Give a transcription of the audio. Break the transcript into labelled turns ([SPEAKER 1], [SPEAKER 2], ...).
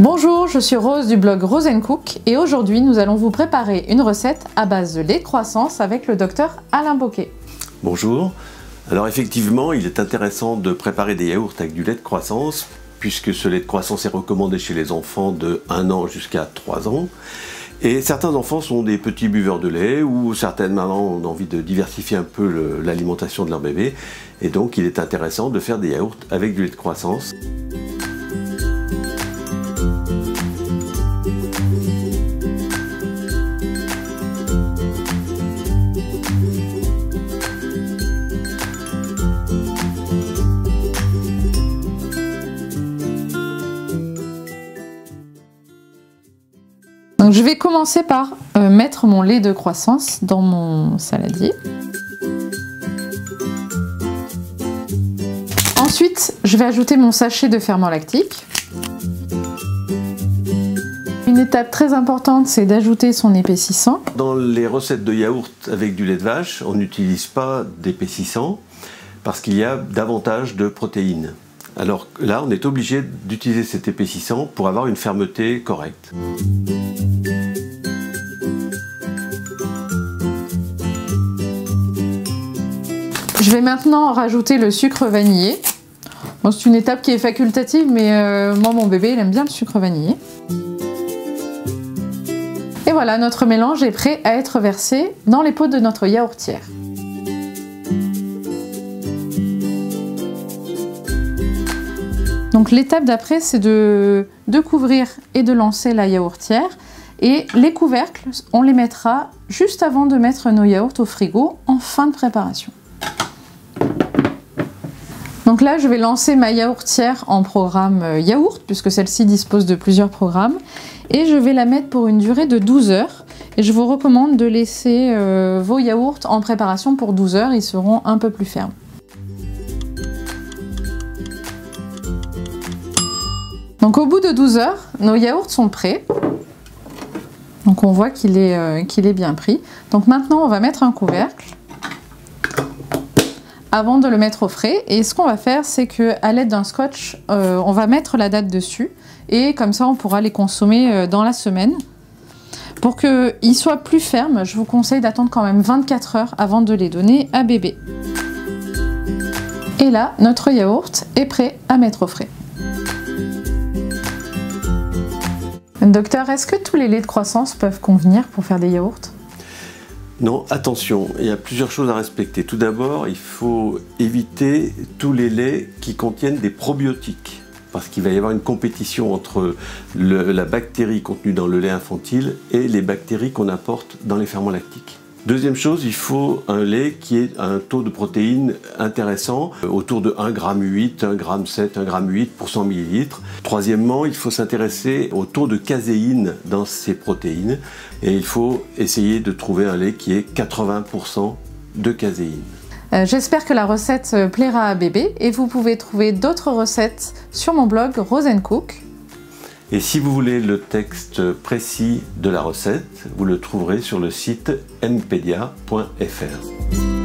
[SPEAKER 1] Bonjour, je suis Rose du blog Rose & Cook et aujourd'hui nous allons vous préparer une recette à base de lait de croissance avec le docteur Alain Bocquet.
[SPEAKER 2] Bonjour, alors effectivement il est intéressant de préparer des yaourts avec du lait de croissance puisque ce lait de croissance est recommandé chez les enfants de 1 an jusqu'à 3 ans. Et certains enfants sont des petits buveurs de lait ou certaines mamans ont envie de diversifier un peu l'alimentation de leur bébé. Et donc il est intéressant de faire des yaourts avec du lait de croissance.
[SPEAKER 1] Donc je vais commencer par mettre mon lait de croissance dans mon saladier. Ensuite, je vais ajouter mon sachet de ferment lactique. Une étape très importante, c'est d'ajouter son épaississant.
[SPEAKER 2] Dans les recettes de yaourt avec du lait de vache, on n'utilise pas d'épaississant parce qu'il y a davantage de protéines. Alors là, on est obligé d'utiliser cet épaississant pour avoir une fermeté correcte.
[SPEAKER 1] Je vais maintenant rajouter le sucre vanillé. Bon, c'est une étape qui est facultative, mais moi, mon bébé, il aime bien le sucre vanillé. Et voilà, notre mélange est prêt à être versé dans les pots de notre yaourtière. Donc l'étape d'après, c'est de couvrir et de lancer la yaourtière. Et les couvercles, on les mettra juste avant de mettre nos yaourts au frigo en fin de préparation. Donc là, je vais lancer ma yaourtière en programme yaourt, puisque celle-ci dispose de plusieurs programmes. Et je vais la mettre pour une durée de 12 heures. Et je vous recommande de laisser vos yaourts en préparation pour 12 heures, ils seront un peu plus fermes. Donc au bout de 12 heures, nos yaourts sont prêts. Donc on voit qu'il est bien pris. Donc maintenant, on va mettre un couvercle avant de le mettre au frais. Et ce qu'on va faire, c'est qu'à l'aide d'un scotch, on va mettre la date dessus. Et comme ça, on pourra les consommer dans la semaine. Pour qu'ils soient plus fermes, je vous conseille d'attendre quand même 24 heures avant de les donner à bébé. Et là, notre yaourt est prêt à mettre au frais. Docteur, est-ce que tous les laits de croissance peuvent convenir pour faire des yaourts?
[SPEAKER 2] Non, attention, il y a plusieurs choses à respecter. Tout d'abord, il faut éviter tous les laits qui contiennent des probiotiques. Parce qu'il va y avoir une compétition entre la bactérie contenue dans le lait infantile et les bactéries qu'on apporte dans les ferments lactiques. Deuxième chose, il faut un lait qui ait un taux de protéines intéressant, autour de 1,8 g, 1,7 g, 1,8 g pour 100 ml. Troisièmement, il faut s'intéresser au taux de caséine dans ces protéines et il faut essayer de trouver un lait qui ait 80% de caséine.
[SPEAKER 1] J'espère que la recette plaira à bébé et vous pouvez trouver d'autres recettes sur mon blog Rose & Cook.
[SPEAKER 2] Et si vous voulez le texte précis de la recette, vous le trouverez sur le site npedia.fr.